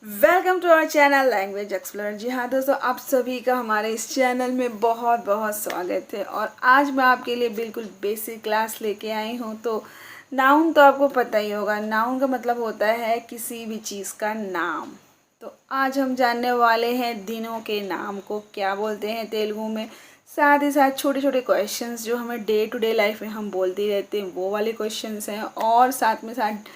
Welcome to our channel language explorer. जी हाँ दोस्तों, आप सभी का हमारे इस चैनल में बहुत बहुत स्वागत है। और आज मैं आपके लिए बिल्कुल बेसिक क्लास लेके आई हूँ। तो नाउन तो आपको पता ही होगा, नाउन का मतलब होता है किसी भी चीज़ का नाम। तो आज हम जानने वाले हैं दिनों के नाम को क्या बोलते हैं तेलुगु में। साथ ही साथ छोटे छोटे क्वेश्चंस जो हमें डे टू डे लाइफ में हम बोलते रहते हैं वो वाले क्वेश्चंस हैं। और साथ में साथ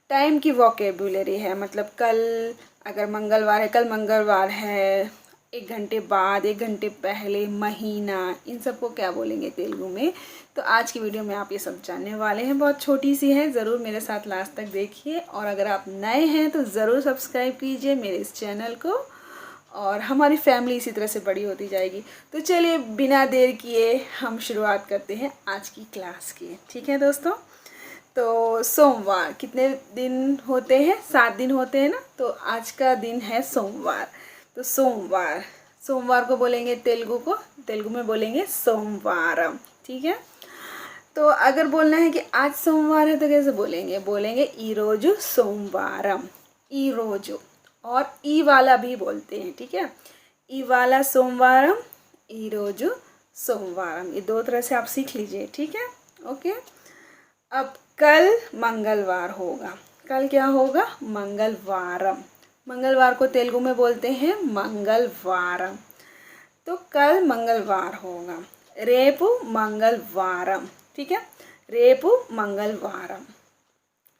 टाइम की वोकेबुलरी है, मतलब कल अगर मंगलवार है, कल मंगलवार है, 1 घंटे बाद, 1 घंटे पहले, महीना, इन सबको क्या बोलेंगे तेलुगु में। तो आज की वीडियो में आप ये सब जानने वाले हैं। बहुत छोटी सी है, ज़रूर मेरे साथ लास्ट तक देखिए। और अगर आप नए हैं तो ज़रूर सब्सक्राइब कीजिए मेरे इस चैनल को, और हमारी फैमिली इसी तरह से बड़ी होती जाएगी। तो चलिए बिना देर किए हम शुरुआत करते हैं आज की क्लास की। ठीक है दोस्तों, तो सोमवार कितने दिन होते हैं? 7 दिन होते हैं ना। तो आज का दिन है सोमवार। तो सोमवार, सोमवार को बोलेंगे तेलुगु में बोलेंगे सोमवारम। ठीक है। तो अगर बोलना है कि आज सोमवार है तो कैसे बोलेंगे? बोलेंगे ई रोजु सोमवारम। ई रोजु, और ई वाला भी बोलते हैं। ठीक है, ई वाला सोमवारम, ई रोजु सोमवारम, ये 2 तरह से आप सीख लीजिए। ठीक है, ओके। अब कल मंगलवार होगा। कल क्या होगा? मंगलवारम। मंगलवार को तेलुगु में बोलते हैं मंगलवारम। तो कल मंगलवार होगा। रेपु मंगलवारम। ठीक है, रेपु मंगलवारम।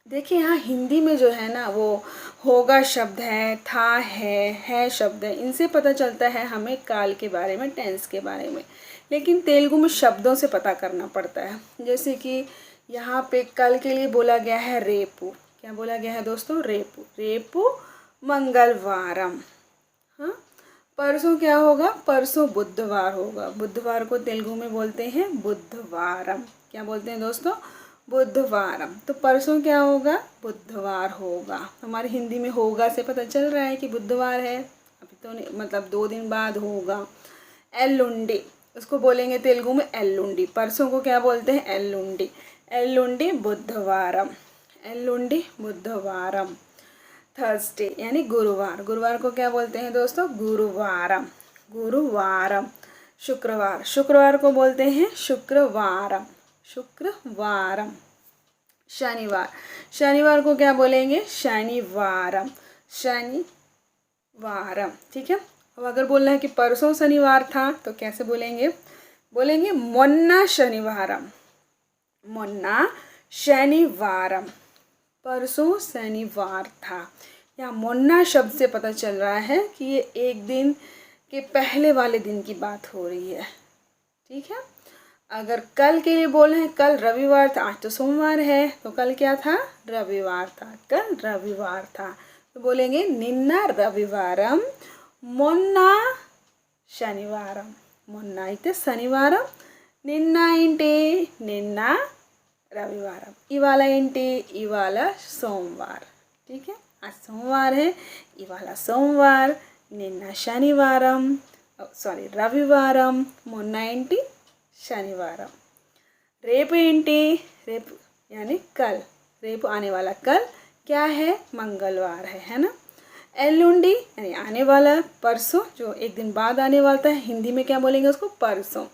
देखिए यहाँ हिंदी में जो है ना, वो होगा शब्द है, था है शब्द है, इनसे पता चलता है हमें काल के बारे में, टेंस के बारे में। लेकिन तेलुगु में शब्दों से पता करना पड़ता है। जैसे कि यहाँ पे कल के लिए बोला गया है रेपु। क्या बोला गया है दोस्तों? रेपु। रेपु मंगलवारम। हाँ, परसों क्या होगा? परसों बुधवार होगा। बुधवार को तेलुगु में बोलते हैं बुधवारम। क्या बोलते हैं दोस्तों? बुधवारम। तो परसों क्या होगा? बुधवार होगा। हमारे हिंदी में होगा से पता चल रहा है कि बुधवार है, अभी तो नहीं, मतलब 2 दिन बाद होगा। एल्लुंडी, उसको बोलेंगे तेलुगु में एल्लुंडी। परसों को क्या बोलते हैं? एल्लुंडी। एल्लुंडी बुधवारम। एल्लुंडी बुधवारम। थर्सडे यानी गुरुवार। गुरुवार को क्या बोलते हैं दोस्तों? गुरुवारम। गुरुवारम। शुक्रवार, शुक्रवार को बोलते हैं शुक्रवारम। शुक्रवारम। शनिवार, शनिवार को क्या बोलेंगे? शनिवारम। शनिवारम। ठीक है। अब अगर बोलना है कि परसों शनिवार था तो कैसे बोलेंगे? बोलेंगे मोन्ना शनिवारम। मोन्ना शनिवारम। परसों शनिवार था। यहाँ मोन्ना शब्द से पता चल रहा है कि ये एक दिन के पहले वाले दिन की बात हो रही है। ठीक है। अगर कल के लिए बोल रहे हैं, कल रविवार था, आज तो सोमवार है, तो कल क्या था? रविवार था। कल रविवार था, तो बोलेंगे निन्ना रविवारम मोन्ना शनिवारम। मोन्ना इते शनिवारम, निन्ना इंटे निन्ना रविवारम, इवाला इंटे इवाला सोमवार। ठीक है, आज सोमवार है, इवाला सोमवार, निन्ना शनिवारम, सॉरी रविवारम, मोन्ना इंटी शनिवारम। रेपु इंटी, रेपु यानी कल, रेपु आने वाला कल क्या है? मंगलवार है ना। एल्लुंडी यानी आने वाला, परसों जो एक दिन बाद आने वाला था, हिंदी में क्या बोलेंगे उसको? परसों।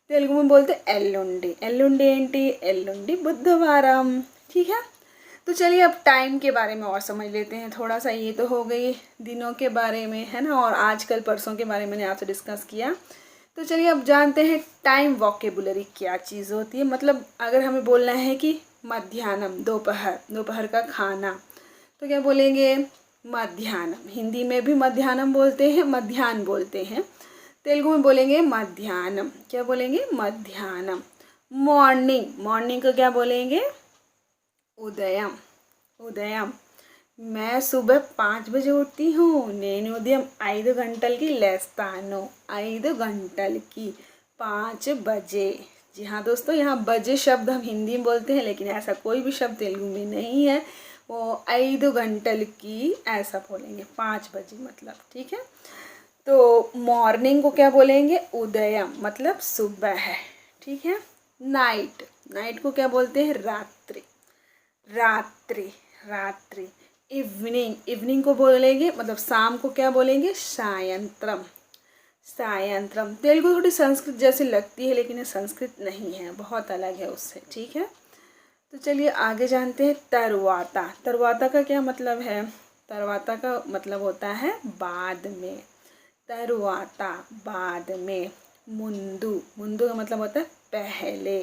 तेलुगु में बोलते एल्लुंडी। एल्लुंडी एंटी एल्लुंडी बुधवारम। ठीक है। तो चलिए अब टाइम के बारे में और समझ लेते हैं थोड़ा सा। ये तो हो गई दिनों के बारे में, है ना, और आजकल परसों के बारे में मैंने आपसे डिस्कस किया। तो चलिए अब जानते हैं टाइम वोकेबुलरी क्या चीज़ होती है। मतलब अगर हमें बोलना है कि मध्याह्नम, दोपहर, दोपहर का खाना, तो क्या बोलेंगे? मध्याह्नम। हिंदी में भी मध्याह्नम बोलते हैं, मध्याह्न बोलते हैं। तेलुगु में बोलेंगे मध्याह्नम। क्या बोलेंगे? मध्याह्नम। मॉर्निंग, मॉर्निंग को क्या बोलेंगे? उदयम। उदयम। मैं सुबह 5 बजे उठती हूँ, నేను ఉదయం 5 గంటలకి లేస్తాను। 5 గంటలకి, 5 बजे। जी हाँ दोस्तों, यहाँ बजे शब्द हम हिंदी में बोलते हैं, लेकिन ऐसा कोई भी शब्द तेलुगु में नहीं है। वो 5 गंटलकी ऐसा बोलेंगे, 5 बजे मतलब। ठीक है। तो मॉर्निंग को क्या बोलेंगे? उदयम, मतलब सुबह है। ठीक है। नाइट, नाइट को क्या बोलते हैं? रात्रि। रात्रि, रात्रि। इवनिंग, इवनिंग को बोलेंगे मतलब शाम को क्या बोलेंगे, सायंत्रम। सायंत्रम तेलुगु थोड़ी संस्कृत जैसी लगती है लेकिन ये संस्कृत नहीं है, बहुत अलग है उससे, ठीक है। तो चलिए आगे जानते हैं तरवाता। तरवाता का क्या मतलब है? तरवाता का मतलब होता है बाद में। तरवाता बाद में। मुंदु, मुंदु का मतलब होता है पहले।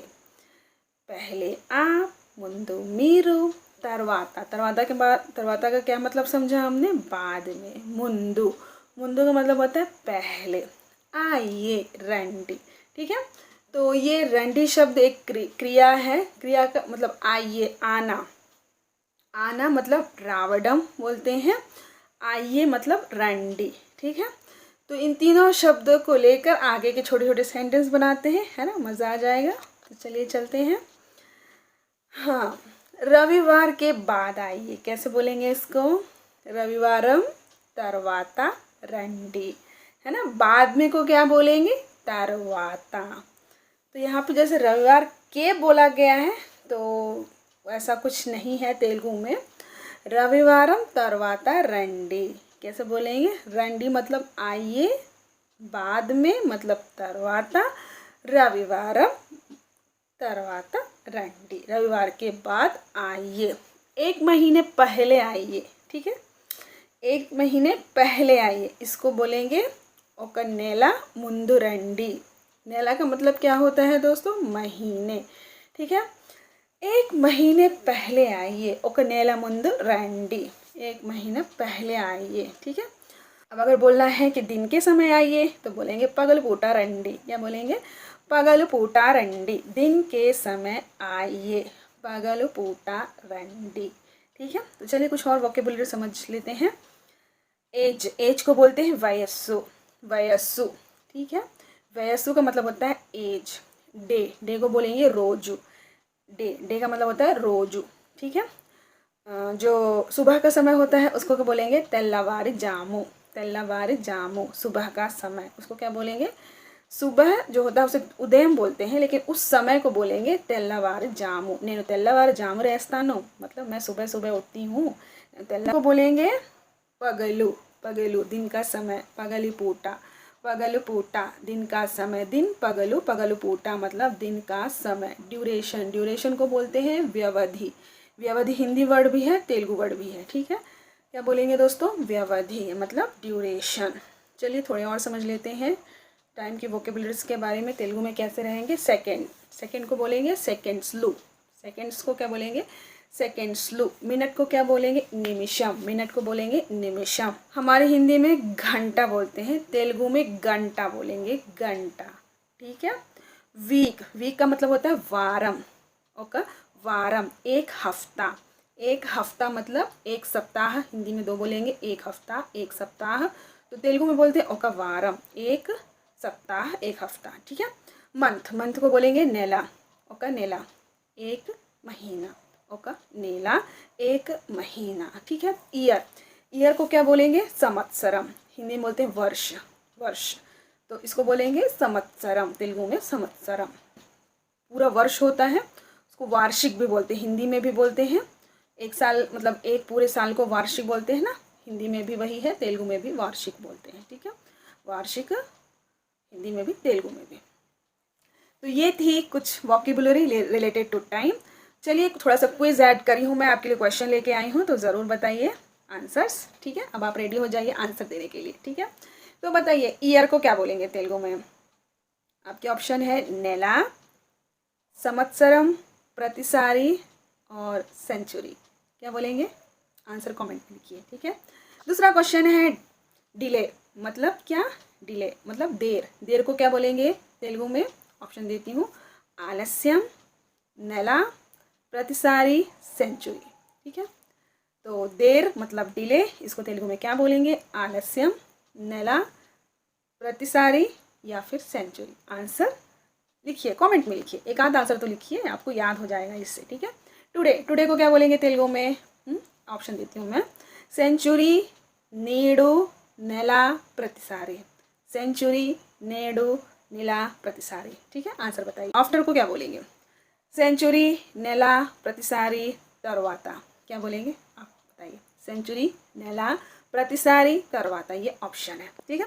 पहले आप, मुंदु मीरू। तरवाता, तरवाता के बाद, तरवाता का क्या मतलब समझा हमने, बाद में। मुंदु, मुंदु का मतलब होता है पहले। आइए रंडी, ठीक है। तो ये रंडी शब्द एक क्रिया है। क्रिया का मतलब आइए, आना। आना मतलब रावडम बोलते हैं, आइए मतलब रंडी, ठीक है। तो इन तीनों शब्दों को लेकर आगे के छोटे छोटे सेंटेंस बनाते हैं, है ना, मज़ा आ जाएगा। तो चलिए चलते हैं। हाँ, रविवार के बाद आइए, कैसे बोलेंगे इसको? रविवारम तरवाता रंडी, है ना। बाद में को क्या बोलेंगे? तरवाता। तो यहाँ पे जैसे रविवार के बोला गया है तो ऐसा कुछ नहीं है तेलुगु में। रविवारम तरवाता रंडी, कैसे बोलेंगे? रंडी मतलब आइए, बाद में मतलब तरवाता, रविवारम तरवाता रंडी, रविवार के बाद आइए। एक महीने पहले आइए, ठीक है। एक महीने पहले आइए, इसको बोलेंगे ओका नेला मुंदु रंडी। नेला का मतलब क्या होता है दोस्तों? महीने, ठीक है। एक महीने पहले आइए, ओका नेला मुंदु रंडी, एक महीने पहले आइए, ठीक है। अब अगर बोलना है कि दिन के समय आइए तो बोलेंगे पगल पूटा रंडी। क्या बोलेंगे? पगल पूटा रंडी, दिन के समय आइए, पगल पूटा रंडी, ठीक है। तो चलिए कुछ और वोकेबुलरी समझ लेते हैं। एज, एज को बोलते हैं वयस्सु, वयस्सु, ठीक है। वयस्सु का मतलब होता है एज। डे, डे को बोलेंगे रोजू, डे, डे का मतलब होता है रोजू, ठीक है। जो सुबह का समय होता है उसको क्या बोलेंगे? तेल्लावारी जामू, तेल्लावारी जामू, सुबह का समय, उसको क्या बोलेंगे? सुबह जो होता है उसे उदयम बोलते हैं, लेकिन उस समय को बोलेंगे तेल्लावारी जामू। నేను తెల్లవారు జాము రేస్తాను, मतलब मैं सुबह सुबह उठती हूँ। तेल्ला को बोलेंगे पगलू, पगलू दिन का समय, पगली पूटा, पगलू पूटा दिन का समय, दिन पगलू, पगलू पूटा मतलब दिन का समय। ड्यूरेशन, ड्यूरेशन को बोलते हैं व्यवधि। व्यवधि हिंदी वर्ड भी है, तेलुगु वर्ड भी है, ठीक है। क्या बोलेंगे दोस्तों? व्यवधि मतलब ड्यूरेशन। चलिए थोड़े और समझ लेते हैं टाइम की वोकेबुलरीज के बारे में। तेलुगु में कैसे रहेंगे? सेकेंड, सेकेंड को बोलेंगे सेकेंड्सलू, सेकेंड्स को क्या बोलेंगे? सेकेंड्सलू। मिनट को क्या बोलेंगे? निमिषम, मिनट को बोलेंगे निमिषम। हमारे हिंदी में घंटा बोलते हैं, तेलुगु में घंटा बोलेंगे, घंटा, ठीक है। वीक, वीक का मतलब होता है वारम, ओके, वारम एक हफ्ता। एक हफ्ता मतलब एक सप्ताह, हिंदी में दो बोलेंगे, एक हफ्ता, एक सप्ताह। तो तेलुगु में बोलते हैं ओका वारम, एक सप्ताह, एक हफ्ता, ठीक है। मंथ, मंथ को बोलेंगे नेला, ओका नेला, एक महीना, ओका नेला, एक महीना, ठीक है। ईयर, ईयर को क्या बोलेंगे? संवत्सरम, हिंदी में बोलते हैं वर्ष, वर्ष, तो इसको बोलेंगे संवत्सरम, तेलुगु में संवत्सरम। पूरा वर्ष होता है उसको वार्षिक भी बोलते हैं, हिंदी में भी बोलते हैं। एक साल मतलब एक पूरे साल को वार्षिक बोलते हैं ना, हिंदी में भी वही है, तेलुगु में भी वार्षिक बोलते हैं, ठीक है। वार्षिक हिंदी में भी तेलुगु में भी। तो ये थी कुछ वोकेबुलरी रिलेटेड टू टाइम। चलिए थोड़ा सा क्विज ऐड करी हूँ मैं आपके लिए, क्वेश्चन लेके आई हूँ, तो ज़रूर बताइए आंसर्स, ठीक है। अब आप रेडी हो जाइए आंसर देने के लिए, ठीक है। तो बताइए ईयर को क्या बोलेंगे तेलुगु में? आपके ऑप्शन है नेला, संवत्सरम, प्रतिसारी और सेंचुरी। क्या बोलेंगे? आंसर कमेंट में लिखिए, ठीक है। दूसरा क्वेश्चन है डिले, मतलब क्या? डिले मतलब देर, देर को क्या बोलेंगे तेलुगु में? ऑप्शन देती हूँ, आलस्यम, नेला, प्रतिसारी, सेंचुरी, ठीक है। तो देर मतलब डिले, इसको तेलुगु में क्या बोलेंगे? आलस्यम, नेला, प्रतिसारी या फिर सेंचुरी। आंसर लिखिए, कमेंट में लिखिए, एक आध आंसर तो लिखिए, आपको याद हो जाएगा इससे, ठीक है। टुडे, टुडे को क्या बोलेंगे तेलुगु में? ऑप्शन देती हूँ मैं, सेंचुरी, नीडू, नेला, प्रतिसारी, सेंचुरी, नेडू, नीला, प्रतिसारी, ठीक है। आंसर बताइए। आफ्टर को क्या बोलेंगे? सेंचुरी, नेला, प्रतिसारी, तरवाता, क्या बोलेंगे आप बताइए? సెంచురీ, నెల, ప్రతిసారి, తర్వాత, ये ऑप्शन है। ठीक है।